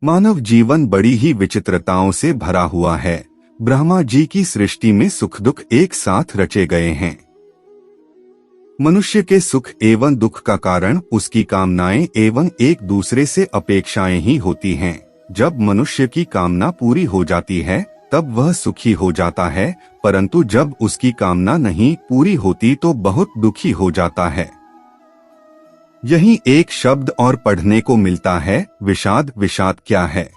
मानव जीवन बड़ी ही विचित्रताओं से भरा हुआ है। ब्रह्मा जी की सृष्टि में सुख दुख एक साथ रचे गए हैं। मनुष्य के सुख एवं दुख का कारण उसकी कामनाएं एवं एक दूसरे से अपेक्षाएं ही होती हैं। जब मनुष्य की कामना पूरी हो जाती है तब वह सुखी हो जाता है, परंतु जब उसकी कामना नहीं पूरी होती तो बहुत दुखी हो जाता है। यही एक शब्द और पढ़ने को मिलता है, विषाद। विषाद क्या है?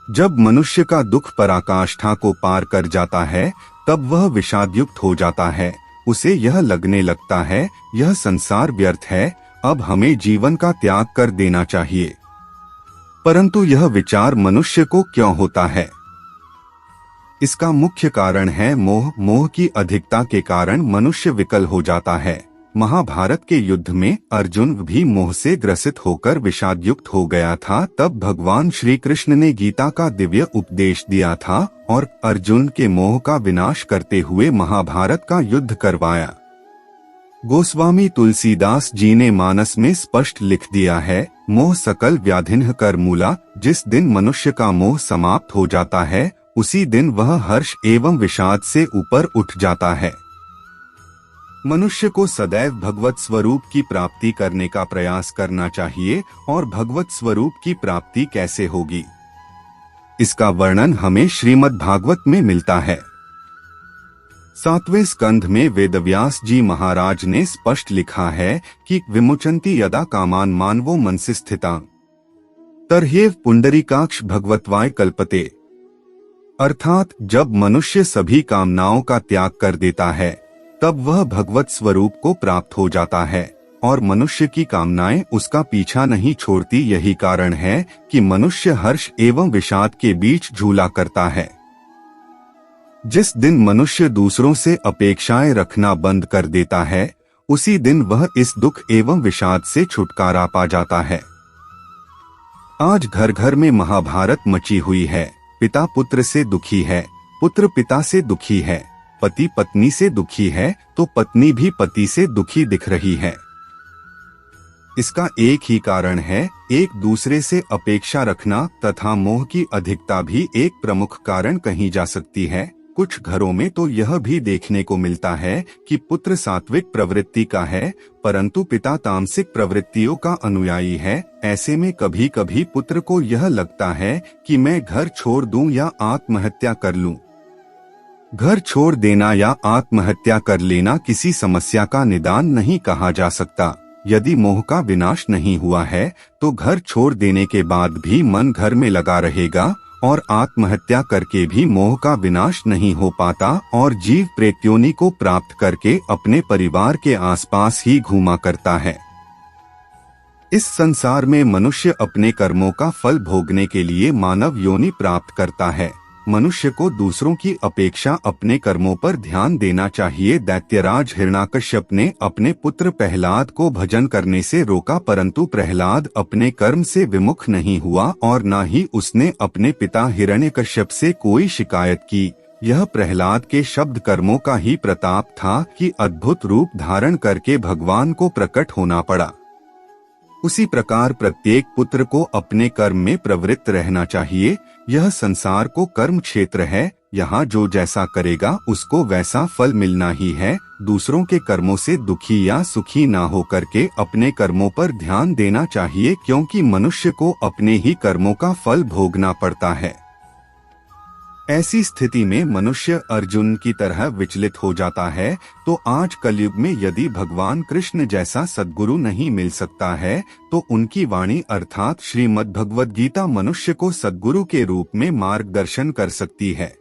जब मनुष्य का दुख पराकाष्ठा को पार कर जाता है तब वह विषादयुक्त हो जाता है। उसे यह लगने लगता है यह संसार व्यर्थ है, अब हमें जीवन का त्याग कर देना चाहिए। परंतु यह विचार मनुष्य को क्यों होता है? इसका मुख्य कारण है मोह। मोह की अधिकता के कारण मनुष्य विकल हो जाता है। महाभारत के युद्ध में अर्जुन भी मोह से ग्रसित होकर विषादयुक्त हो गया था। तब भगवान श्री कृष्ण ने गीता का दिव्य उपदेश दिया था और अर्जुन के मोह का विनाश करते हुए महाभारत का युद्ध करवाया। गोस्वामी तुलसीदास जी ने मानस में स्पष्ट लिख दिया है, मोह सकल व्याधिन्ह कर मूला। जिस दिन मनुष्य का मोह समाप्त हो जाता है उसी दिन वह हर्ष एवं विषाद से ऊपर उठ जाता है। मनुष्य को सदैव भगवत स्वरूप की प्राप्ति करने का प्रयास करना चाहिए। और भगवत स्वरूप की प्राप्ति कैसे होगी, इसका वर्णन हमें श्रीमद् भागवत में मिलता है। 7वें स्कंध में वेदव्यास जी महाराज ने स्पष्ट लिखा है कि विमुचन्ति यदा कामान मानवो मनसि स्थिता तर्ह्येव पुंडरीकाक्ष भगवत्वाय कल्पते। अर्थात जब मनुष्य सभी कामनाओं का त्याग कर देता है तब वह भगवत स्वरूप को प्राप्त हो जाता है और मनुष्य की कामनाएं उसका पीछा नहीं छोड़ती। यही कारण है कि मनुष्य हर्ष एवं विषाद के बीच झूला करता है। जिस दिन मनुष्य दूसरों से अपेक्षाएं रखना बंद कर देता है उसी दिन वह इस दुख एवं विषाद से छुटकारा पा जाता है। आज घर घर में महाभारत मची हुई है। पिता पुत्र से दुखी है, पुत्र पिता से दुखी है, पति पत्नी से दुखी है तो पत्नी भी पति से दुखी दिख रही है। इसका एक ही कारण है, एक दूसरे से अपेक्षा रखना तथा मोह की अधिकता भी एक प्रमुख कारण कही जा सकती है। कुछ घरों में तो यह भी देखने को मिलता है कि पुत्र सात्विक प्रवृत्ति का है परंतु पिता तामसिक प्रवृत्तियों का अनुयायी है। ऐसे में कभी कभी पुत्र को यह लगता है कि मैं घर छोड़ दूं या आत्महत्या कर लूं। घर छोड़ देना या आत्महत्या कर लेना किसी समस्या का निदान नहीं कहा जा सकता। यदि मोह का विनाश नहीं हुआ है तो घर छोड़ देने के बाद भी मन घर में लगा रहेगा और आत्महत्या करके भी मोह का विनाश नहीं हो पाता और जीव प्रेत योनि को प्राप्त करके अपने परिवार के आसपास ही घूमा करता है। इस संसार में मनुष्य अपने कर्मों का फल भोगने के लिए मानव योनि प्राप्त करता है। मनुष्य को दूसरों की अपेक्षा अपने कर्मों पर ध्यान देना चाहिए। दैत्यराज हिरण्याकश्यप ने अपने पुत्र प्रहलाद को भजन करने से रोका परंतु प्रहलाद अपने कर्म से विमुख नहीं हुआ और न ही उसने अपने पिता हिरण्यकश्यप से कोई शिकायत की। यह प्रहलाद के शब्द कर्मों का ही प्रताप था कि अद्भुत रूप धारण करके भगवान को प्रकट होना पड़ा। उसी प्रकार प्रत्येक पुत्र को अपने कर्म में प्रवृत्त रहना चाहिए। यह संसार को कर्म क्षेत्र है, यहाँ जो जैसा करेगा उसको वैसा फल मिलना ही है। दूसरों के कर्मों से दुखी या सुखी ना होकर के अपने कर्मों पर ध्यान देना चाहिए क्योंकि मनुष्य को अपने ही कर्मों का फल भोगना पड़ता है। ऐसी स्थिति में मनुष्य अर्जुन की तरह विचलित हो जाता है। तो आज कलयुग में यदि भगवान कृष्ण जैसा सद्गुरु नहीं मिल सकता है तो उनकी वाणी अर्थात श्रीमद् भगवद गीता मनुष्य को सद्गुरु के रूप में मार्गदर्शन कर सकती है।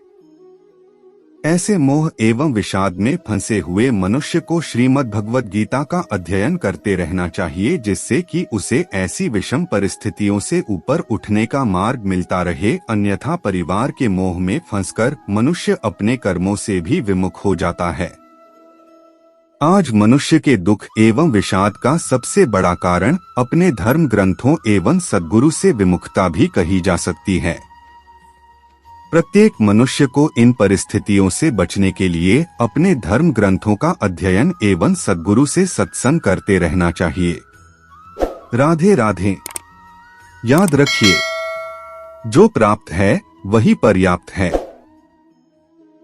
ऐसे मोह एवं विषाद में फंसे हुए मनुष्य को श्रीमद् भगवद गीता का अध्ययन करते रहना चाहिए जिससे कि उसे ऐसी विषम परिस्थितियों से ऊपर उठने का मार्ग मिलता रहे। अन्यथा परिवार के मोह में फंसकर मनुष्य अपने कर्मों से भी विमुख हो जाता है। आज मनुष्य के दुख एवं विषाद का सबसे बड़ा कारण अपने धर्म ग्रंथों एवं सद्गुरु से विमुखता भी कही जा सकती है। प्रत्येक मनुष्य को इन परिस्थितियों से बचने के लिए अपने धर्म ग्रंथों का अध्ययन एवं सद्गुरु से सत्संग करते रहना चाहिए। राधे राधे। याद रखिए, जो प्राप्त है वही पर्याप्त है।